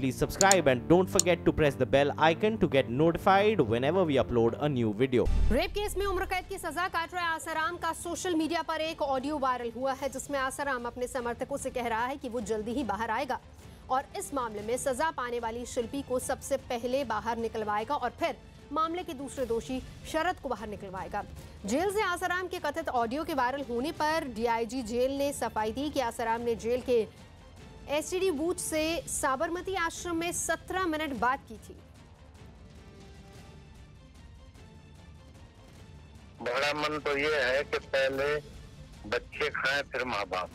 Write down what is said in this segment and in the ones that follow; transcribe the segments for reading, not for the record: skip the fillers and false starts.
please subscribe and don't forget to press the bell icon to get notified whenever we upload a new video. Rape case में उम्र कैद की सजा काट रहे आसाराम का सोशल मीडिया पर एक ऑडियो वायरल हुआ है, जिसमें आसाराम अपने समर्थकों से कह रहा है कि वो जल्दी ही बाहर आएगा और इस मामले में सजा पाने वाली शिल्पी को सबसे पहले बाहर निकलवाएगा और फिर मामले के दूसरे दोषी शरद को बाहर निकलवाएगा। जेल से आसाराम के कथित ऑडियो के वायरल होने पर डीआईजी जेल ने सफाई दी कि आसाराम ने जेल के एसटीडी बूथ से साबरमती आश्रम में 17 मिनट बात की थी। बड़ा मन तो ये है कि पहले बच्चे खाएं फिर माँ बाप।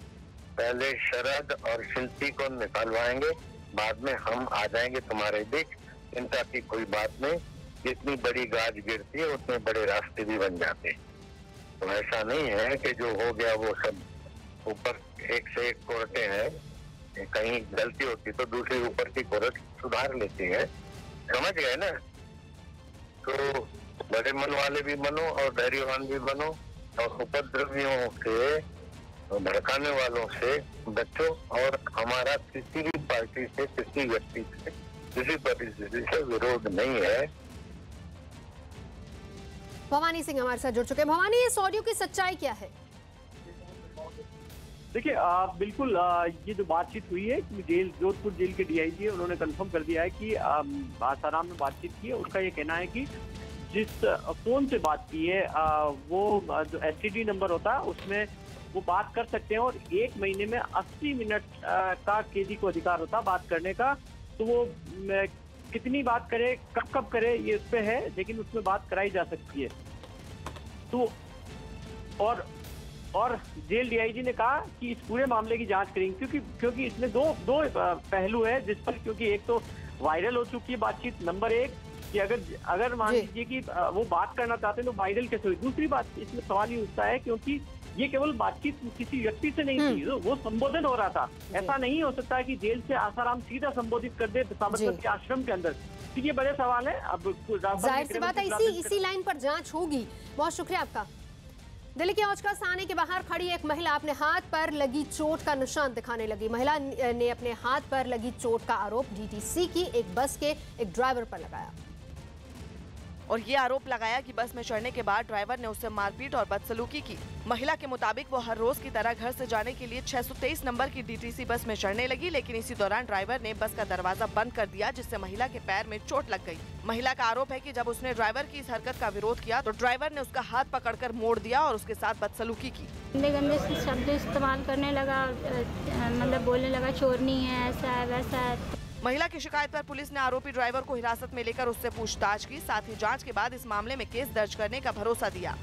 पहले शरद और शिल्पी को निकलवाएंगे, बाद में हम आ जाएंगे तुम्हारे बीच। चिंता की कोई बात नहीं, जितनी बड़ी गाज गिरती है उतने बड़े रास्ते भी बन जाते हैं। तो ऐसा नहीं है कि जो हो गया वो सब ऊपर एक से एक कोर्टें हैं, कहीं गलती होती तो दूसरी ऊपर की कोर्ट सुधार लेती है। समझ गए ना? तो बड़े मन वाले भी बनो और धैर्यवान भी बनो और उपद्रवियों से, भड़काने वालों से बचो। और हमारा किसी भी पार्टी से, किसी व्यक्ति से, किसी परिस्थिति से विरोध नहीं है। भवानी सिंह हमारे साथ जुड़ चुके हैं। भवानी, इस ऑडियो की सच्चाई क्या है? देखिए, बिल्कुल ये जो बातचीत हुई है कि जोधपुर जेल के डीआईजी है, उन्होंने कंफर्म कर दिया है कि आसाराम ने बातचीत की है। उनका ये कहना है कि जिस फोन से बात की है वो जो एसटीडी नंबर होता है उसमें वो बात कर सकते हैं और 1 महीने में 80 मिनट का कैदी को अधिकार होता है बात करने का। तो वो कितनी बात करे, कब करे, ये उस पे है, लेकिन उसमें बात कराई जा सकती है। तो और जेल डीआईजी ने कहा कि इस पूरे मामले की जांच करेंगे, क्योंकि इसमें दो पहलू है जिस पर, क्योंकि एक तो वायरल हो चुकी है बातचीत, नंबर 1 कि अगर मान लीजिए कि वो बात करना चाहते हैं तो वायरल कैसे हुई। दूसरी बात इसमें सवाल ये उठता है क्योंकि ये केवल बातचीत किसी व्यक्ति से नहीं थी, वो संबोधन हो रहा था। ऐसा नहीं हो सकता कि जेल से आसाराम सीधा संबोधित कर दे साबरमती आश्रम के अंदर। तो ये बड़े सवाल है। अब जाहिर सी बात है इसी लाइन पर जांच होगी। बहुत शुक्रिया आपका। दिल्ली के औचकास थाने के बाहर खड़ी एक महिला अपने हाथ पर लगी चोट का निशान दिखाने लगी। महिला ने अपने हाथ पर लगी चोट का आरोप डीटीसी की एक बस के एक ड्राइवर पर लगाया और ये आरोप लगाया कि बस में चढ़ने के बाद ड्राइवर ने उससे मारपीट और बदसलूकी की। महिला के मुताबिक वो हर रोज की तरह घर से जाने के लिए 623 नंबर की डीटीसी बस में चढ़ने लगी, लेकिन इसी दौरान ड्राइवर ने बस का दरवाजा बंद कर दिया, जिससे महिला के पैर में चोट लग गई। महिला का आरोप है कि जब उसने ड्राइवर की इस हरकत का विरोध किया तो ड्राइवर ने उसका हाथ पकड़कर मोड़ दिया और उसके साथ बदसलूकी की। गंदे गंदे शब्द इस्तेमाल करने लगा, मतलब बोलने लगा चोरनी है, ऐसा है वैसा है। महिला की शिकायत पर पुलिस ने आरोपी ड्राइवर को हिरासत में लेकर उससे पूछताछ की। साथ ही जांच के बाद इस मामले में केस दर्ज करने का भरोसा दिया।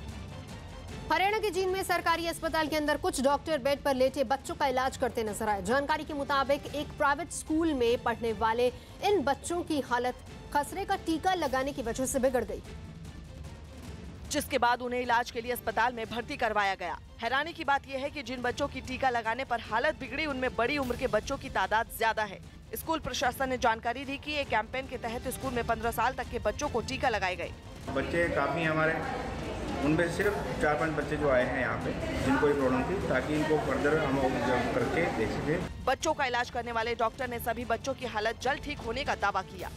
हरियाणा के जींद में सरकारी अस्पताल के अंदर कुछ डॉक्टर बेड पर लेटे बच्चों का इलाज करते नजर आए। जानकारी के मुताबिक एक प्राइवेट स्कूल में पढ़ने वाले इन बच्चों की हालत खसरे का टीका लगाने की वजह से बिगड़ गई, जिसके बाद उन्हें इलाज के लिए अस्पताल में भर्ती करवाया गया। हैरानी की बात यह है कि जिन बच्चों की टीका लगाने पर हालत बिगड़ी उनमें बड़ी उम्र के बच्चों की तादाद ज्यादा है। स्कूल प्रशासन ने जानकारी दी कि एक कैंपेन के तहत स्कूल में 15 साल तक के बच्चों को टीका लगाए गए। बच्चे काफ़ी हमारे, उनमें सिर्फ 4-5 बच्चे जो आए हैं यहाँ पे जिनको ये प्रॉब्लम थी, ताकि इनको फर्दर हम करके देख सकें। बच्चों का इलाज करने वाले डॉक्टर ने सभी बच्चों की हालत जल्द ठीक होने का दावा किया।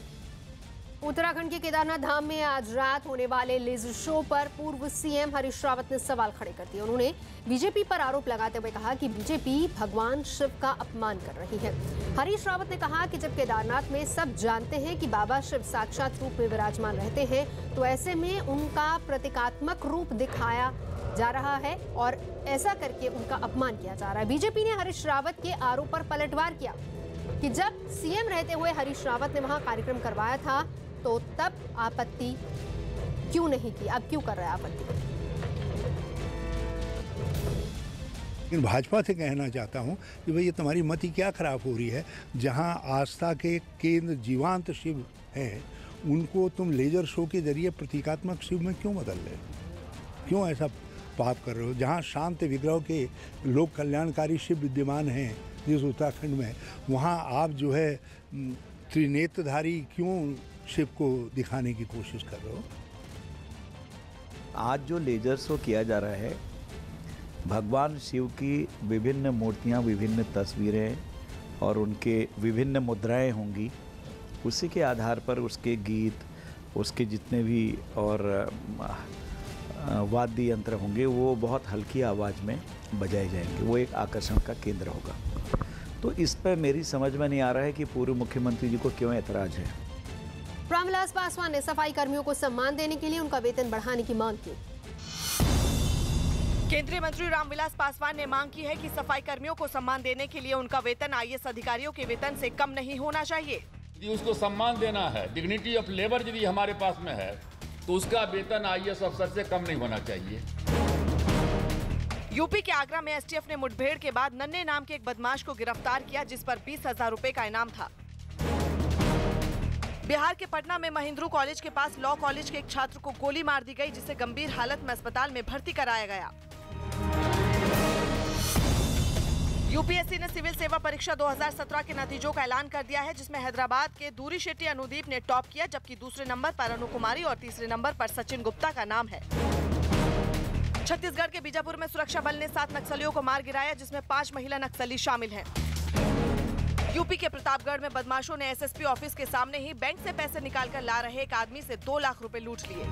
उत्तराखंड के केदारनाथ धाम में आज रात होने वाले लेजर शो पर पूर्व सीएम हरीश रावत ने सवाल खड़े कर दिए। उन्होंने बीजेपी पर आरोप लगाते हुए कहा कि बीजेपी भगवान शिव का अपमान कर रही है। हरीश रावत ने कहा कि जब केदारनाथ में सब जानते हैं कि बाबा शिव साक्षात रूप में विराजमान रहते हैं, तो ऐसे में उनका प्रतीकात्मक रूप दिखाया जा रहा है और ऐसा करके उनका अपमान किया जा रहा है। बीजेपी ने हरीश रावत के आरोप पर पलटवार किया कि जब सीएम रहते हुए हरीश रावत ने वहां कार्यक्रम करवाया था तो तब आपत्ति क्यों नहीं की, अब क्यों कर रहा है आपत्ति? लेकिन भाजपा से कहना चाहता हूं कि भाई ये तुम्हारी मति क्या खराब हो रही है। जहां आस्था के केंद्र जीवांत शिव हैं, उनको तुम लेजर शो के जरिए प्रतीकात्मक शिव में क्यों बदल रहे हो? क्यों ऐसा पाप कर रहे हो? जहां शांत विग्रह के लोक कल्याणकारी शिव विद्यमान हैं जिस उत्तराखंड में, वहां आप जो है त्रिनेत्रधारी क्यों शिव को दिखाने की कोशिश कर रहे हो? आज जो लेजर शो किया जा रहा है, भगवान शिव की विभिन्न मूर्तियां, विभिन्न तस्वीरें और उनके विभिन्न मुद्राएं होंगी उसी के आधार पर उसके गीत, उसके जितने भी और वाद्य यंत्र होंगे वो बहुत हल्की आवाज़ में बजाए जाएंगे। वो एक आकर्षण का केंद्र होगा। तो इस पर मेरी समझ में नहीं आ रहा है कि पूर्व मुख्यमंत्री जी को क्यों ऐतराज है। रामविलास पासवान ने सफाई कर्मियों को सम्मान देने के लिए उनका वेतन बढ़ाने की मांग की। केंद्रीय मंत्री रामविलास पासवान ने मांग की है कि सफाई कर्मियों को सम्मान देने के लिए उनका वेतन IAS अधिकारियों के वेतन से कम नहीं होना चाहिए। यदि उसको सम्मान देना है, डिग्निटी ऑफ लेबर यदि हमारे पास में है, तो उसका वेतन IAS अफसर से कम नहीं होना चाहिए। यूपी के आगरा में STF ने मुठभेड़ के बाद नन्हे नाम के एक बदमाश को गिरफ्तार किया, जिस पर 20,000 रुपए का इनाम था। बिहार के पटना में महिंद्रू कॉलेज के पास लॉ कॉलेज के एक छात्र को गोली मार दी गई, जिसे गंभीर हालत में अस्पताल में भर्ती कराया गया। यूपीएससी ने सिविल सेवा परीक्षा 2017 के नतीजों का ऐलान कर दिया है, जिसमें हैदराबाद के दूरी शेट्टी अनुदीप ने टॉप किया, जबकि दूसरे नंबर पर अनु कुमारी और तीसरे नंबर पर सचिन गुप्ता का नाम है। छत्तीसगढ़ के बीजापुर में सुरक्षा बल ने 7 नक्सलियों को मार गिराया, जिसमें 5 महिला नक्सली शामिल हैं। यूपी के प्रतापगढ़ में बदमाशों ने SSP ऑफिस के सामने ही बैंक से पैसे निकालकर ला रहे एक आदमी से 2 लाख रुपए लूट लिए।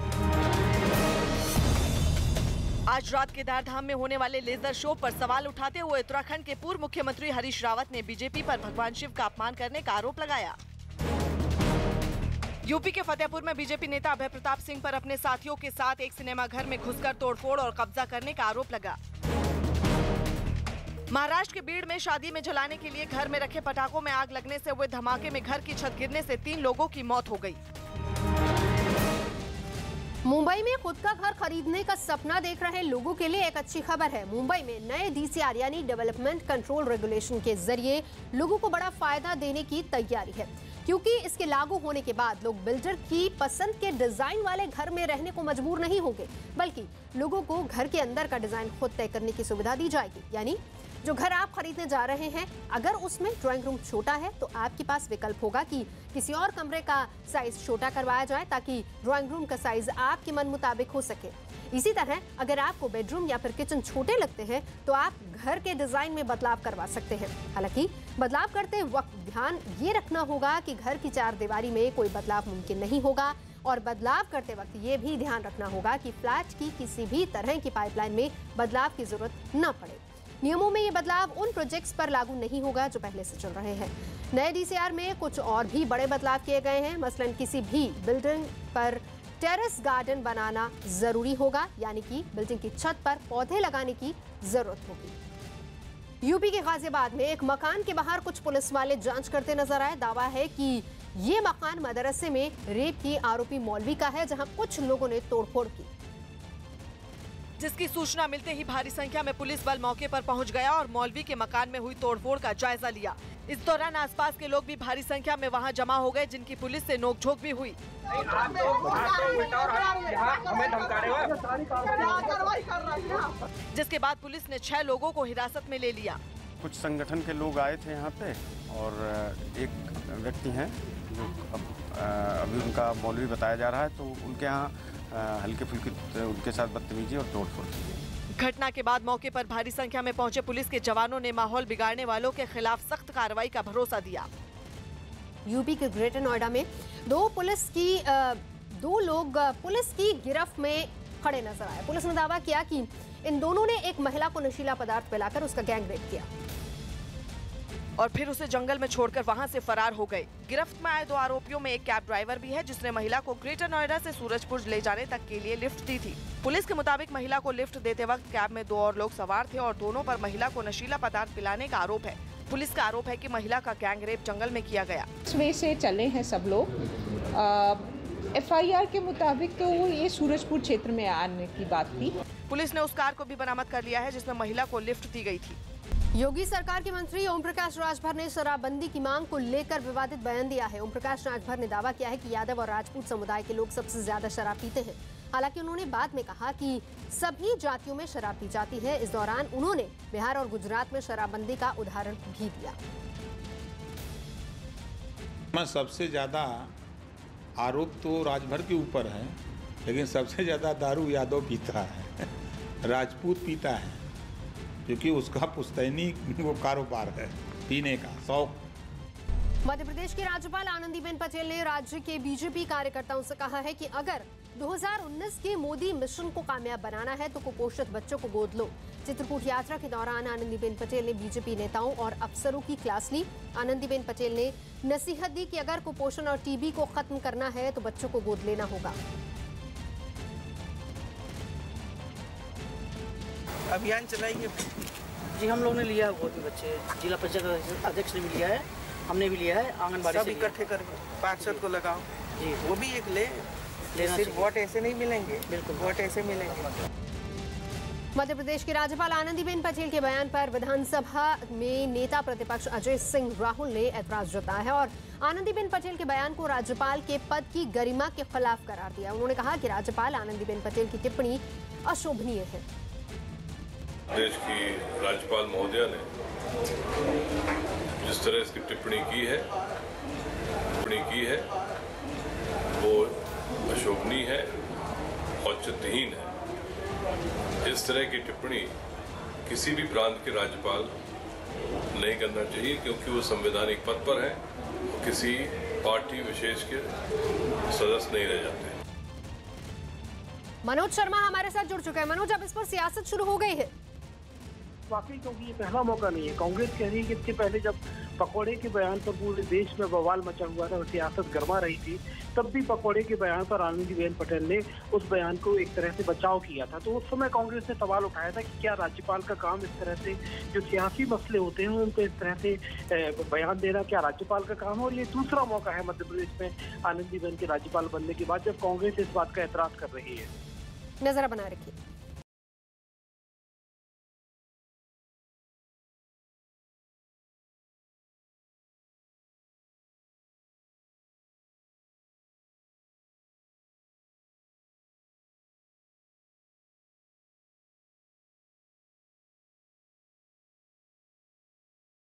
आज रात केदार धाम में होने वाले लेजर शो पर सवाल उठाते हुए उत्तराखंड के पूर्व मुख्यमंत्री हरीश रावत ने बीजेपी पर भगवान शिव का अपमान करने का आरोप लगाया। यूपी के फतेहपुर में बीजेपी नेता अभय प्रताप सिंह पर अपने साथियों के साथ एक सिनेमा घर में घुसकर तोड़फोड़ और कब्जा करने का आरोप लगा। महाराष्ट्र के बीड़ में शादी में जलाने के लिए घर में रखे पटाखों में आग लगने से हुए धमाके में घर की छत गिरने से 3 लोगों की मौत हो गई। मुंबई में खुद का घर खरीदने का सपना देख रहे लोगों के लिए एक अच्छी खबर है। मुंबई में नए DCR यानी डेवलपमेंट कंट्रोल रेगुलेशन के जरिए लोगों को बड़ा फायदा देने की तैयारी है, क्योंकि इसके लागू होने के बाद लोग बिल्डर की पसंद के डिजाइन वाले घर में रहने को मजबूर नहीं होंगे, बल्कि लोगों को घर के अंदर का डिजाइन खुद तय करने की सुविधा दी जाएगी। यानी जो घर आप खरीदने जा रहे हैं, अगर उसमें ड्राइंग रूम छोटा है तो आपके पास विकल्प होगा कि किसी और कमरे का साइज छोटा करवाया जाए, ताकि ड्राइंग रूम का साइज आपके मन मुताबिक हो सके। इसी तरह अगर आपको बेडरूम या फिर किचन छोटे लगते हैं तो आप घर के डिजाइन में बदलाव करवा सकते हैं। हालांकि बदलाव करते वक्त ध्यान ये रखना होगा कि घर की 4 दीवारी में कोई बदलाव मुमकिन नहीं होगा, और बदलाव करते वक्त ये भी ध्यान रखना होगा कि फ्लैट की किसी भी तरह की पाइपलाइन में बदलाव की जरूरत न पड़े। नियमों में ये बदलाव उन प्रोजेक्ट्स पर लागू नहीं होगा जो पहले से चल रहे हैं। नए DCR में कुछ और भी बड़े बदलाव किए गए हैं। मसलन किसी भी बिल्डिंग पर टेरेस गार्डन बनाना जरूरी होगा, यानी कि बिल्डिंग की छत पर पौधे लगाने की जरूरत होगी। यूपी के गाजियाबाद में एक मकान के बाहर कुछ पुलिस वाले जांच करते नजर आए। दावा है कि ये मकान मदरसे में रेप की आरोपी मौलवी का है, जहां कुछ लोगों ने तोड़फोड़ की, जिसकी सूचना मिलते ही भारी संख्या में पुलिस बल मौके पर पहुंच गया और मौलवी के मकान में हुई तोड़फोड़ का जायजा लिया। इस दौरान आसपास के लोग भी भारी संख्या में वहां जमा हो गए, जिनकी पुलिस से नोकझोंक भी हुई। जिसके बाद पुलिस ने 6 लोगों को हिरासत में ले लिया। कुछ संगठन के लोग आए थे यहाँ पे, और एक व्यक्ति हैं जो अभी उनका मौलवी बताया जा रहा है, तो उनके यहाँ हल्के फुल्के उनके साथ बदतमीजी और तोड़फोड़ की। घटना के बाद मौके पर भारी संख्या में पहुंचे पुलिस के जवानों ने माहौल बिगाड़ने वालों के खिलाफ सख्त कार्रवाई का भरोसा दिया। यूपी के ग्रेटर नोएडा में 2 लोग पुलिस की गिरफ्त में खड़े नजर आए। पुलिस ने दावा किया कि इन दोनों ने एक महिला को नशीला पदार्थ पिलाकर उसका गैंग रेप किया और फिर उसे जंगल में छोड़कर वहां से फरार हो गए। गिरफ्त में आए 2 आरोपियों में एक कैब ड्राइवर भी है, जिसने महिला को ग्रेटर नोएडा से सूरजपुर ले जाने तक के लिए लिफ्ट दी थी। पुलिस के मुताबिक महिला को लिफ्ट देते वक्त कैब में 2 और लोग सवार थे और दोनों पर महिला को नशीला पदार्थ पिलाने का आरोप है। पुलिस का आरोप है कि महिला का गैंग रेप जंगल में किया गया। वे से चले हैं सब लोग। FIR के मुताबिक तो ये सूरजपुर क्षेत्र में आने की बात थी। पुलिस ने उस कार को भी बरामद कर लिया है, जिसमें महिला को लिफ्ट दी गई थी। योगी सरकार के मंत्री ओम प्रकाश राजभर ने शराबबंदी की मांग को लेकर विवादित बयान दिया है। ओम प्रकाश राजभर ने दावा किया है कि यादव और राजपूत समुदाय के लोग सबसे ज्यादा शराब पीते हैं। हालांकि उन्होंने बाद में कहा कि सभी जातियों में शराब पी जाती है। इस दौरान उन्होंने बिहार और गुजरात में शराबबंदी का उदाहरण भी दिया। सबसे ज्यादा आरोप तो राजभर के ऊपर है, लेकिन सबसे ज्यादा दारू यादव पीता है, राजपूत पीता है, क्योंकि उसका पुश्तैनी वो कारोबार है पीने का शौक। मध्य प्रदेश की राज्यपाल आनंदीबेन पटेल ने राज्य के बीजेपी कार्यकर्ताओं से कहा है कि अगर 2019 के मोदी मिशन को कामयाब बनाना है तो कुपोषित बच्चों को गोद लो। चित्रकूट यात्रा के दौरान आनंदीबेन पटेल ने बीजेपी नेताओं और अफसरों की क्लास ली। आनंदीबेन पटेल ने नसीहत दी कि अगर कुपोषण और टीबी को खत्म करना है तो बच्चों को गोद लेना होगा। अभियान चलाएंगे जी, हम लोग ने लिया है गोद में बच्चे, जिला परिषद अध्यक्ष ने भी लिया है, हमने भी लिया है, आंगनबाड़ी से इकट्ठे कर पार्षद को लगाओ जी, वो भी एक लेना। सिर्फ वोट ऐसे नहीं मिलेंगे, बिल्कुल वोट ऐसे मिलेंगे। मध्य प्रदेश की राज्यपाल आनंदीबेन पटेल के बयान पर विधानसभा में नेता प्रतिपक्ष अजय सिंह राहुल ने ऐतराज जताया है और आनंदीबेन पटेल के बयान को राज्यपाल के पद की गरिमा के खिलाफ करार दिया। उन्होंने कहा कि राज्यपाल आनंदीबेन पटेल की टिप्पणी अशोभनीय है। देश की राज्यपाल महोदया ने जिस तरह इसकी टिप्पणी की है वो अशोभनीय है, औचित्यहीन है। इस तरह की टिप्पणी किसी भी प्रांत के राज्यपाल नहीं करना चाहिए, क्योंकि वो संवैधानिक पद पर है और किसी पार्टी विशेष के सदस्य नहीं रह जाते। मनोज शर्मा हमारे साथ जुड़ चुका है। मनोज, अब इस पर सियासत शुरू हो गई है। वाकई, क्योंकि ये पहला मौका नहीं है। कांग्रेस कह रही है कि इसके पहले जब पकौड़े के बयान पर पूरे देश में बवाल मचा हुआ था और सियासत गर्मा रही थी, तब भी पकौड़े के बयान पर आनंदीबेन पटेल ने उस बयान को एक तरह से बचाव किया था। तो उस समय कांग्रेस ने सवाल उठाया था कि क्या राज्यपाल का काम इस तरह से जो सियासी मसले होते हैं उनको इस तरह से बयान देना क्या राज्यपाल का काम है। और ये दूसरा मौका है मध्य प्रदेश में आनंदीबेन के राज्यपाल बनने के बाद जब कांग्रेस इस बात का एतराज कर रही है। नजर बना रखिए।